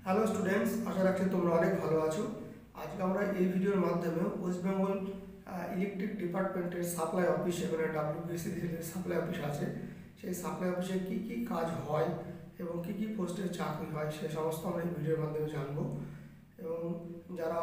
Hello students, আশা রাখছি তোমরা অনেক ভালো আছো। আজকে আমরা এই ভিডিওর মাধ্যমে ওয়েস্ট বেঙ্গল ইলেকট্রিক ডিপার্টমেন্টের সাপ্লাই অফিস, এখানে ডাব্লিউবিএসসিডিসিএল সাপ্লাই অফিস আছে, সেই সাপ্লাই অফিসে কী কী কাজ হয় এবং কী কী পোস্টের চাকরি হয় সে সমস্ত আমরা এই ভিডিওর মাধ্যমে জানবো। এবং যারা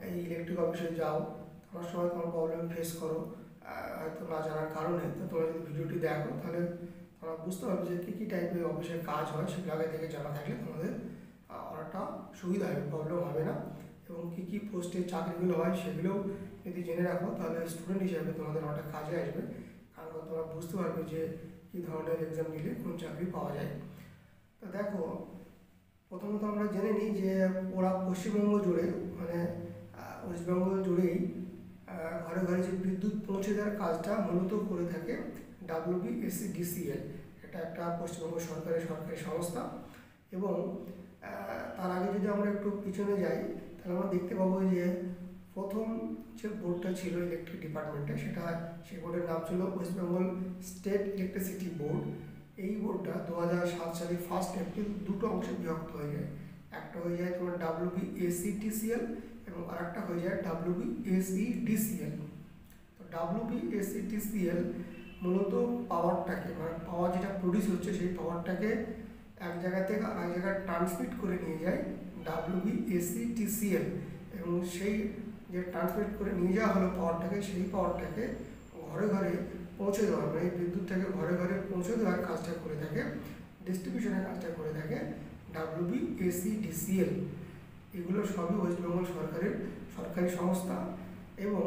এই ইলেকট্রিক অফিসে যাও তোমার সময় কোনো প্রবলেম ফেস করো হয়তো না জানার কারণে, তো তোমরা যদি ভিডিওটি দেখো তাহলে তোমরা বুঝতে পারবে যে কী কী টাইপের অফিসের কাজ হয়, সেগুলো আগে থেকে জানা থাকলে তোমাদের অনেকটা সুবিধা হবে, প্রবলেম হবে না। এবং কী কী পোস্টে চাকরিগুলো হয় সেগুলোও যদি জেনে রাখো তাহলে স্টুডেন্ট হিসাবে তোমাদের অনেকটা কাজে আসবে, কারণ তোমরা বুঝতে পারবে যে কী ধরনের এক্সাম নিলে কোন চাকরি পাওয়া যায়। তো দেখো, প্রথমত আমরা জেনে নিই যে ওরা পশ্চিমবঙ্গ জুড়ে মানে ওয়েস্ট বেঙ্গল জুড়েই ঘরে ঘরে যে বিদ্যুৎ পৌঁছে দেওয়ার কাজটা মূলত করে থাকে ডাব্লিউবিএসসিডিসিএল। এটা একটা পশ্চিমবঙ্গ সরকারি সংস্থা। এবং তার আগে যদি আমরা একটু পিছনে যাই তাহলে আমরা দেখতে পাবো যে প্রথম যে বোর্ডটা ছিল ইলেকট্রিক ডিপার্টমেন্টে, সেই বোর্ডের নাম ছিল West Bengal state electricity board. এই বোর্ডটা 2007 সালে 1 এপ্রিল দুটো অংশে বিভক্ত হয়ে যায়। একটা হয়ে যায় তোমার ডাব্লিউবিএসসিটিসিএল এবং আরেকটা হয়ে যায় ডাব্লিউবিএসসিডিসিএল। তো ডাব্লিউবিএসসিটিসিএল মূলত পাওয়ারটাকে মানে পাওয়ার যেটা প্রডিউস হচ্ছে সেই পাওয়ারটাকে এক জায়গা থেকে আরেক জায়গায় ট্রান্সমিট করে নিয়ে যায় ডাব্লিউবিএসসিটিসিএল। এবং সেই যে ট্রান্সমিট করে নিয়ে যাওয়া হলো পাওয়ারটাকে, সেই পাওয়ারটাকে ঘরে ঘরে পৌঁছে দেওয়া, মানে এই বিদ্যুৎটাকে ঘরে ঘরে পৌঁছে দেওয়ার কাজটা করে থাকে, ডিস্ট্রিবিউশনের কাজটা করে থাকে ডাব্লিউবিএসসিডিসিএল। এগুলো সবই ওয়েস্ট বেঙ্গল সরকারের সরকারি সংস্থা। এবং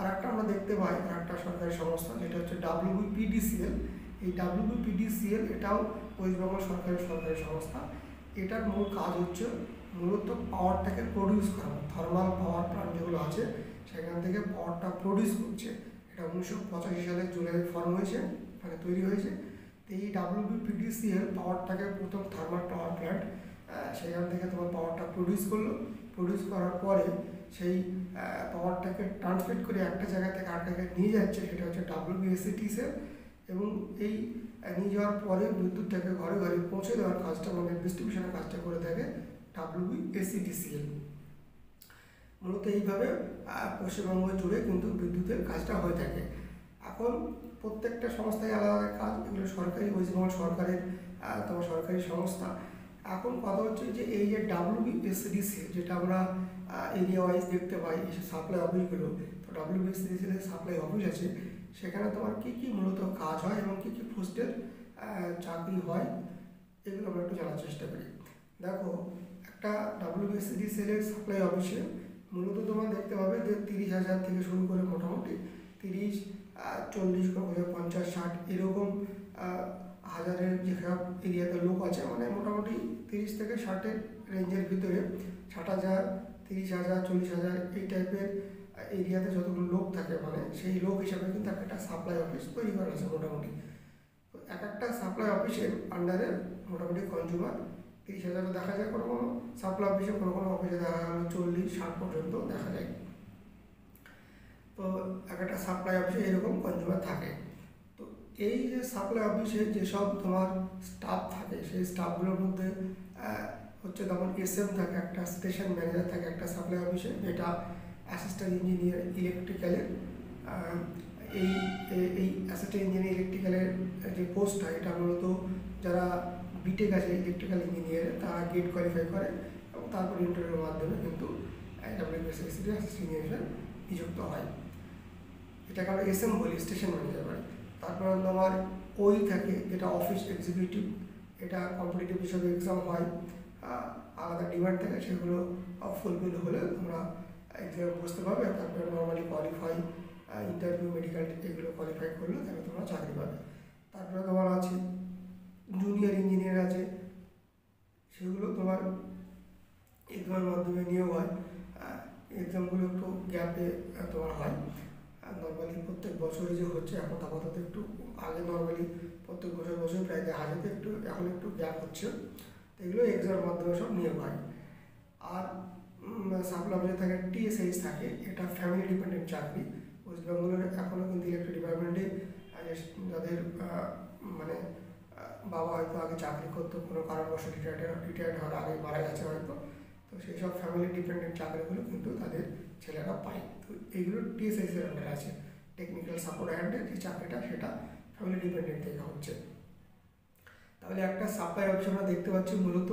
আরেকটা আমরা দেখতে পাই আরেকটা সরকারি সংস্থা যেটা হচ্ছে ডাব্লিউবিপিডিসিএল। এই ডাব্লিউবিপিডিসিএল এটাও ওয়েস্ট বেঙ্গল সরকারি সংস্থা। এটার মূল কাজ হচ্ছে মূলত পাওয়ারটাকে প্রডিউস করা, থার্মাল পাওয়ার প্ল্যান্ট যেগুলো আছে সেখান থেকে পাওয়ারটা প্রডিউস করছে। এটা 1985 সালে জুলাই ফর্ম হয়েছে, মানে তৈরি হয়েছে। তো এই ডাব্লিউবিপিডিসিএল পাওয়ারটাকে প্রথম থার্মাল পাওয়ার প্ল্যান্ট, সেখান থেকে তোমার পাওয়ারটা প্রডিউস করলো। প্রডিউস করার পরে সেই পাওয়ারটাকে ট্রান্সমিট করে একটা জায়গা থেকে আরেক জায়গায় নিয়ে যাচ্ছে, সেটা হচ্ছে ডাব্লিউবিএসসিটিসিএল। এবং এই নিয়ে যাওয়ার পরে বিদ্যুৎটাকে ঘরে ঘরে পৌঁছে দেওয়ার কাজটা মানে ডিস্ট্রিবিউশনের কাজটা করে থাকে ডাব্লিউবিএসসিডিসিএল। মূলত এইভাবে পশ্চিমবঙ্গ জুড়ে কিন্তু বিদ্যুতের কাজটা হয়ে থাকে। এখন প্রত্যেকটা সংস্থায় আলাদা আলাদা কাজ, এগুলো সরকারি ওয়েস্ট বেঙ্গল সরকারের তোমার সরকারি সংস্থা। এখন কথা হচ্ছে যে এই যে ডাব্লিউবিএসসিডিসিএল যেটা আমরা এরিয়া ওয়াইজ দেখতে পাই এই সাপ্লাই অফিসগুলো, তো ডাব্লিউবিএসসিডিসিএল সাপ্লাই অফিস আছে, সেখানে তোমার কী কী মূলত কাজ হয় এবং কী কী পোস্টের চাকরি হয় এগুলো আমরা একটু জানার চেষ্টা করি। দেখো, একটা ডাব্লিউবিএসসিডিসিএলের সাপ্লাই অফিসে মূলত তোমার দেখতে পাবে যে 30,000 থেকে শুরু করে মোটামুটি 30, 40, 50, 60 এরকম হাজারের যেসব এরিয়াতে লোক আছে, মানে মোটামুটি 30 থেকে 60-এর রেঞ্জের ভিতরে 60,000, 30,000, 40,000 এই টাইপের এরিয়াতে যতগুলো লোক থাকে মানে সেই লোক হিসাবে কিন্তু একটা সাপ্লাই অফিস তৈরি করা আছে মোটামুটি। তো এক একটা সাপ্লাই অফিসের আন্ডারে মোটামুটি কনজিউমার 30,000 দেখা যায়, কোনো কোনো সাপ্লাই অফিসে কোনো কোনো অফিসে দেখা গেল 40-60 পর্যন্ত দেখা যায়। তো এক একটা সাপ্লাই অফিসে এরকম কনজিউমার থাকে। তো এই যে সাপ্লাই অফিসে যেসব তোমার স্টাফ থাকে সেই স্টাফগুলোর মধ্যে হচ্ছে যেমন এসএম থাকে, একটা স্টেশন ম্যানেজার থাকে একটা সাপ্লাই অফিসে, যেটা অ্যাসিস্ট্যান্ট ইঞ্জিনিয়ার ইলেকট্রিক্যালের। এই এই অ্যাসিস্ট্যান্ট ইঞ্জিনিয়ার ইলেকট্রিক্যালের যে পোস্টটা এটা মূলত যারা বিটেক আছে ইলেকট্রিক্যাল ইঞ্জিনিয়ার তারা গেট কোয়ালিফাই করে এবং তারপর ইন্টারভিউর মাধ্যমে কিন্তু ডাব্লিউবিএসসিডিসিএল অ্যাসিস্ট্যান্ট ইঞ্জিনিয়ার নিযুক্ত হয়। এটাকে আমরা এসএম বলি, স্টেশন ম্যানেজার বলি। তারপর আমার ওই থাকে যেটা অফিস এক্সিকিউটিভ, এটা কম্পিটিটিভ হিসাবে এক্সাম হয়, আলাদা ডিমান্ড থাকে, সেগুলো ফুলফিল হলে তোমরা এক্সামে বুঝতে পারবে। তারপরে নর্মালি কোয়ালিফাই, ইন্টারভিউ, মেডিকেল এগুলো কোয়ালিফাই করলে তাহলে তোমরা চাকরি পাবে। তারপরে তোমার আছে জুনিয়র ইঞ্জিনিয়ার আছে, সেগুলো তোমার এক্সামের মাধ্যমে নিয়োগ হয়। এক্সামগুলো একটু গ্যাপে তোমার হয়, নর্মালি প্রত্যেক বছরই যে হচ্ছে এখন আপাতত একটু, আগে নর্মালি প্রত্যেক বছর প্রায় দেখা যেত, একটু এখন একটু গ্যাপ হচ্ছে। তো এগুলো এক্সামের মাধ্যমে সব নিয়োগ হয়। আর সাপ্লাই অফিসে থাকে টিএসএইচ থাকে, এটা ফ্যামিলি ডিপেন্ডেন্ট চাকরি। ওয়েস্ট বেঙ্গলের এখনও কিন্তু ইলেকট্রিক ডিপার্টমেন্টে যাদের মানে বাবা হয়তো আগে চাকরি করতো, কোনো কারণবশত রিটায়ার্ড হওয়ার আগে মারা গেছে হয়তো, তো সেই সব ফ্যামিলি ডিপেন্ডেন্ট চাকরিগুলো কিন্তু তাদের ছেলেরা পায়। তো এইগুলো টিএসএস এর আন্ডারে আছে। টেকনিক্যাল সাপোর্ট হ্যান্ডের যে চাকরিটা সেটা ফ্যামিলি ডিপেন্ডেন্ট থেকে হচ্ছে। তাহলে একটা সাপ্লাই অফিস আমরা দেখতে পাচ্ছি মূলত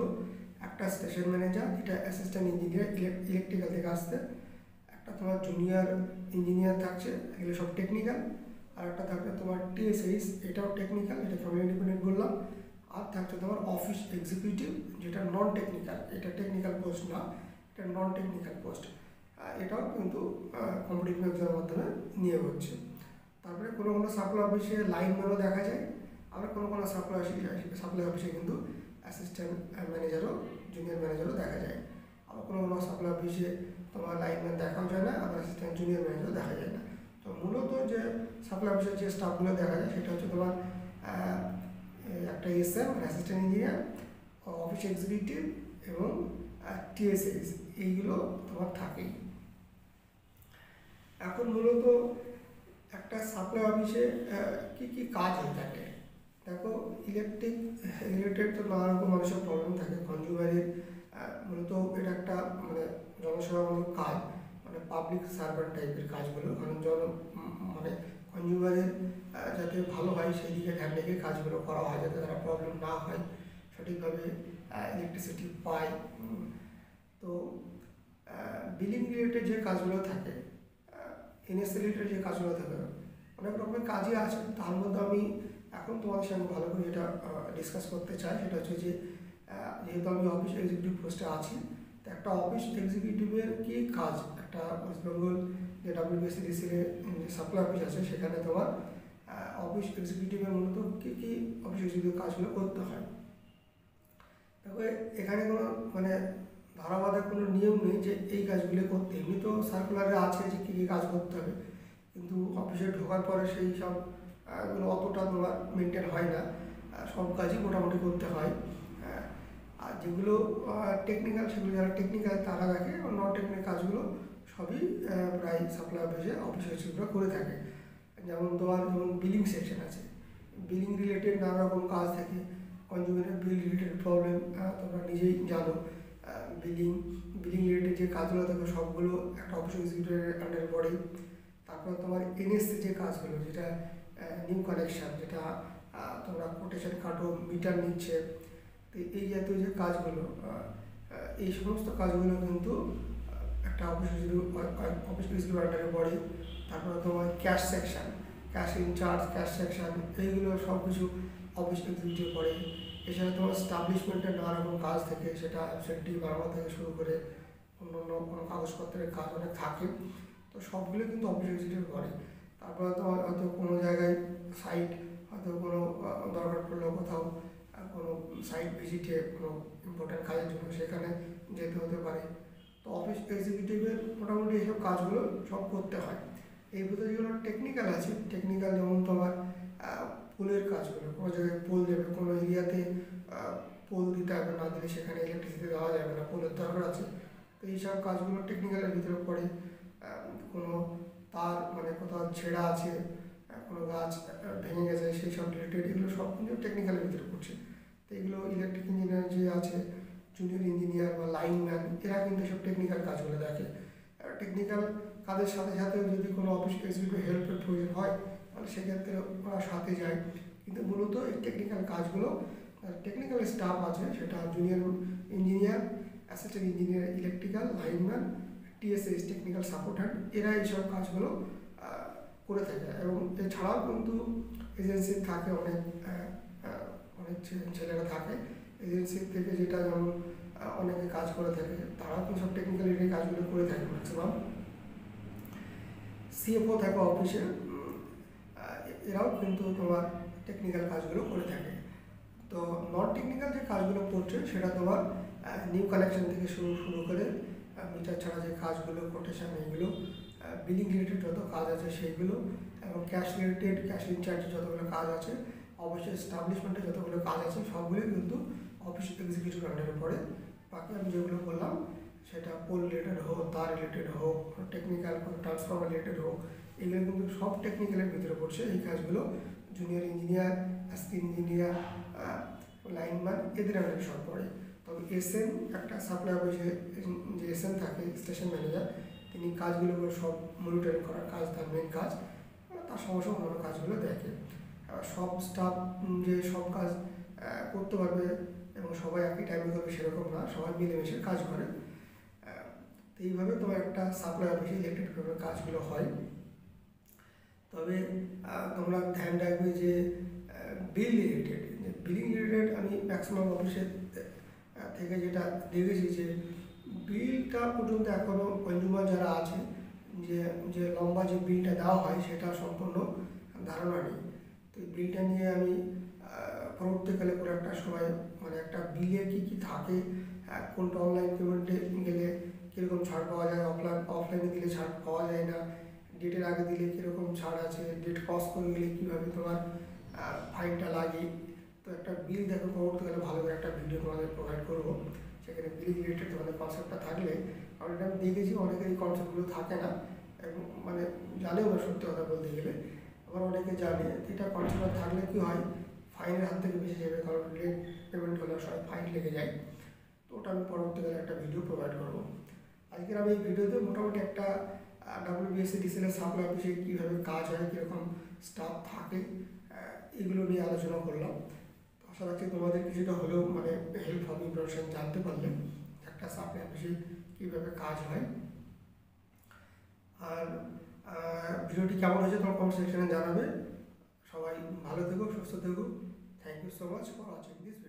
একটা স্টেশন ম্যানেজার, এটা অ্যাসিস্ট্যান্ট ইঞ্জিনিয়ার ইলেকট্রিক্যাল থেকে আসতে, একটা তোমার জুনিয়র ইঞ্জিনিয়ার থাকছে, এগুলো সব টেকনিক্যাল, আর একটা থাকছে তোমার টিএসএইচ, এটাও টেকনিক্যাল, এটা ফ্যামিলি ডিপেন্ডেন্ট বললাম। আর থাকছে তোমার অফিস এক্সিকিউটিভ, যেটা নন টেকনিক্যাল, এটা টেকনিক্যাল পোস্ট না, এটা নন টেকনিক্যাল পোস্ট। এটাও কিন্তু কম্পিটিটিভ এক্সামের মাধ্যমে নিয়োগ হচ্ছে। তারপরে কোনো কোনো সাপ্লাই অফিসে লাইনম্যানও দেখা যায়, আবার কোনো কোনো সাপ্লাই অফিসে কিন্তু অ্যাসিস্ট্যান্ট ম্যানেজারও, জুনিয়র ম্যানেজারও দেখা যায়। আবার কোনো কোনো সাপ্লাই অফিসে তোমার লাইনম্যান দেখাও যায় না, আবার অ্যাসিস্ট্যান্ট জুনিয়র ম্যানেজারও দেখা যায় না। তো মূলত যে সাপ্লাই অফিসের যে স্টাফগুলো দেখা যায় সেটা হচ্ছে তোমার একটা SM, assistant engineer, office executive এবং টিএসএস, এইগুলো তোমার থাকেই। এখন মূলত একটা সাপ্লাই অফিসে কী কী কাজ হয়ে থাকে, দেখো ইলেকট্রিক রিলেটেড তো নানা রকম মানুষের প্রবলেম থাকে। কনজিউমারের মূলত এটা একটা মানে জনসেবামূলক কাজ, মানে পাবলিক সার্ভেন্ট টাইপের কাজগুলো, কারণ মানে কনজিউমারের যাতে ভালো হয় সেই দিকে ধ্যান রেখে কাজগুলো করা হয়, যাতে তারা প্রবলেম না হয়, সঠিকভাবে ইলেকট্রিসিটি পায়। তো বিলিং রিলেটেড যে কাজগুলো থাকে, এনএসসি রিলেটেড যে কাজগুলো থাকে, অনেক রকমের কাজই আছে। তার মধ্যে আমি এখন তোমাদের সঙ্গে ভালো করে যেটা ডিসকাস করতে চাই সেটা হচ্ছে যে যেহেতু আমি অফিস এক্সিকিউটিভ পোস্টে আছি, তো একটা অফিস এক্সিকিউটিভের কী কাজ, একটা ওয়েস্ট বেঙ্গল যে WBSCDCর যে সাপ্লাই অফিস আছে সেখানে তোমার অফিস এক্সিকিউটিভের মূলত কী কী অফিস এক্সিকিউটিভ কাজগুলো করতে হয়। দেখো এখানে কোনো মানে ধারাবাহিক কোনো নিয়ম নেই যে এই কাজগুলো করতে, এমনি তো সার্কুলারে আছে যে কী কী কাজ করতে হবে, কিন্তু অফিসে ঢোকার পরে সেই সব গুলো অতটা তোমার মেনটেন হয় না, সব কাজই মোটামুটি করতে হয়। আর যেগুলো টেকনিক্যাল, সেগুলো যারা টেকনিক্যাল তারা দেখে, নন টেকনিক্যাল কাজগুলো সবই প্রায় সাপ্লাই অফিসে অফিসারগুলো করে থাকে। যেমন বিলিং সেকশন আছে, বিলিং রিলেটেড নানা রকম কাজ থাকে, কনজিউমারের বিল রিলেটেড প্রবলেম তোমরা নিজেই জানো। বিলিং রিলেটেড যে কাজগুলো থাকে সবগুলো একটা অফিস এক্সিকিউটিভের আন্ডারে পড়ে। তারপর তোমার এনএসসি যে কাজগুলো, যেটা নিউ কানেকশান, যেটা তোমরা কোটেশন কাটো, মিটার নিচ্ছে, তো এই জাতীয় যে কাজগুলো, এই সমস্ত কাজগুলো কিন্তু একটা অফিস এক্সিকিউটিভ আন্ডারে পড়ে। তারপরে তোমার cash section, cash incharge, cash section, এইগুলো সব কিছু অফিস এক্সিকিউটিভ পড়ে। এছাড়া তোমার স্টাবলিশমেন্টের নানা রকম কাজ থেকে, সেটা অ্যাবসেন্টি বানানো থেকে শুরু করে অন্যান্য কোনো কাগজপত্রের কাজ অনেক থাকে, তো সবগুলো কিন্তু অফিস এক্সিকিউটিভ করে। তারপরে তোমার হয়তো কোনো জায়গায় সাইট, হয়তো কোনো দরকার পড়লো কোথাও কোনো সাইট ভিজিটে কোনো ইম্পর্ট্যান্ট কাজের জন্য সেখানে যেতে হতে পারে, তো অফিস এক্সিকিউটিভের মোটামুটি এইসব কাজগুলো সব করতে হয়। এই ভিতরে যেগুলো টেকনিক্যাল আছে, টেকনিক্যাল যেমন তোমার পোলের কাজগুলো, কোনো জায়গায় পোল দেবে, কোনো এরিয়াতে পোল দিতে হবে, না দিলে সেখানে ইলেকট্রিসিটি দেওয়া যাবে না, পোলের দরকার আছে, তো এইসব কাজগুলো টেকনিক্যালের ভিতরে পড়ে। কোনো তার মানে কোথাও ছেঁড়া আছে, কোনো গাছ ভেঙে গেছে, সেই সব রিলেটেড, এগুলো সব কিন্তু টেকনিক্যালের ভিতরে পড়ছে। তো এগুলো ইলেকট্রিক ইঞ্জিনিয়ার যে আছে, জুনিয়র ইঞ্জিনিয়ার বা লাইনম্যান, এরা কিন্তু সব টেকনিক্যাল কাজগুলো দেখে। টেকনিক্যাল কাজের সাথে সাথে যদি কোনো অফিস এক্সিকিউটিভ হেল্পের প্রয়োজন হয় তাহলে সেক্ষেত্রে ওরা সাথে যায়। কিন্তু মূলত এই টেকনিক্যাল কাজগুলো টেকনিক্যাল স্টাফ আছে, সেটা junior engineer, assistant engineer electrical, lineman, TSS technical support hand, এরা এইসব কাজগুলো করে থাকে। এবং এছাড়াও কিন্তু এজেন্সি থাকে, অনেক ছেলেরা থাকে এজেন্সি থেকে, যেটা যেমন অনেকে কাজ করে থাকে, তারাও কিন্তু সব টেকনিক্যাল এই কাজগুলো করে থাকে ম্যাক্সিমাম। সিএফও থাকে অফিসে, এরাও কিন্তু তোমার টেকনিক্যাল কাজগুলো করে থাকে। তো নন টেকনিক্যাল যে কাজগুলো করছে সেটা তোমার নিউ কানেকশন থেকে শুরু করে মিটার ছাড়া যে কাজগুলো, কোটেশন, এইগুলো, বিলিং রিলেটেড যত কাজ আছে সেইগুলো, এবং ক্যাশ রিলেটেড, ক্যাশ ইনচার্জের যতগুলো কাজ আছে, অবশ্যই এস্টাবলিশমেন্টের যতগুলো কাজ আছে সবগুলোই কিন্তু অফিস এক্সিকিউটিভ আন্ডারে পড়ে। বাকি আমি যেগুলো বললাম সেটা পোল রিলেটেড হোক, তার রিলেটেড হোক, টেকনিক্যাল কোনো ট্রান্সফর্মার রিলেটেড হোক, এগুলো কিন্তু সব টেকনিক্যালের ভিতরে পড়ছে। এই কাজগুলো junior engineer, assistant engineer, lineman এদের আন্ডারে সব পড়ে। তবে এসএম একটা সাপ্লাই অফিসে যে এসএম থাকে, স্টেশন ম্যানেজার, তিনি কাজগুলো সব মনিটরিং করার কাজ তার মেন কাজ, তার সঙ্গে সঙ্গে অন্যান্য কাজগুলো দেখে। সব স্টাফ যে সব কাজ করতে পারবে এবং সবাই একই টাইমে করবে সেরকম না, সবাই মিলেমিশে কাজ করে। তো এইভাবে তোমার একটা সাপ্লাই অফিসে ইলেকট্রিক ডিপার্টমেন্টের কাজগুলো হয়। তবে তোমরা ধ্যান রাখবে যে বিল রিলেটেড, বিলিং রিলেটেড আমি ম্যাক্সিমাম অফিসে থেকে যেটা দেখেছি যে বিলটা পর্যন্ত এখনও কনজিউমার যারা আছে যে যে লম্বা যে বিলটা দেওয়া হয় সেটা সম্পূর্ণ ধারণা নেই। তো এই বিলটা নিয়ে আমি পরবর্তীকালে করে একটা সময় মানে একটা বিলে কী কী থাকে, কোনটা অনলাইন পেমেন্টে গেলে কীরকম ছাড় পাওয়া যায়, অফলাইনে দিলে ছাড় পাওয়া যায় না, ডেটের আগে দিলে কীরকম ছাড় আছে, ডেট ক্রস করে গেলে কীভাবে তোমার ফাইনটা লাগে। তো একটা বিল দেখো পরবর্তীকালে ভালো করে একটা ভিডিও তোমাদের প্রোভাইড করবো, সেখানে বিল রিলেটেড তোমাদের কনসেপ্টটা থাকলে, কারণ এটা আমি দেখেছি অনেকের এই কনসেপ্টগুলো থাকে না এবং মানে জানেও না সত্যি কথা বলতে গেলে, আবার অনেকে জানে। এটা কনসেপ্ট থাকলে কী হয়, ফাইনের হাত থেকে বেঁচে যাবে, কারণ লেট পেমেন্ট হলে সবাই ফাইন লেগে যায়। তো ওটা আমি পরবর্তীকালে একটা ভিডিও প্রোভাইড করবো। আজকের আমি এই ভিডিওতে মোটামুটি একটা WBSEDCL সাপ্লাই অফিসে কীভাবে কাজ হয়, কীরকম স্টাফ থাকে, এগুলো নিয়ে আলোচনা করলাম। আশা রাখছি তোমাদের কিছুটা হলেও মানে হেল্প হবে, ইনফরমেশন জানতে পারলে একটা সাপ্লাই অফিসে কীভাবে কাজ হয়। আর ভিডিওটি কেমন হয়েছে তোমার কমেন্ট সেকশনে জানাবে। সবাই ভালো থেকো, সুস্থ থেকো। Thank you so much for watching this video.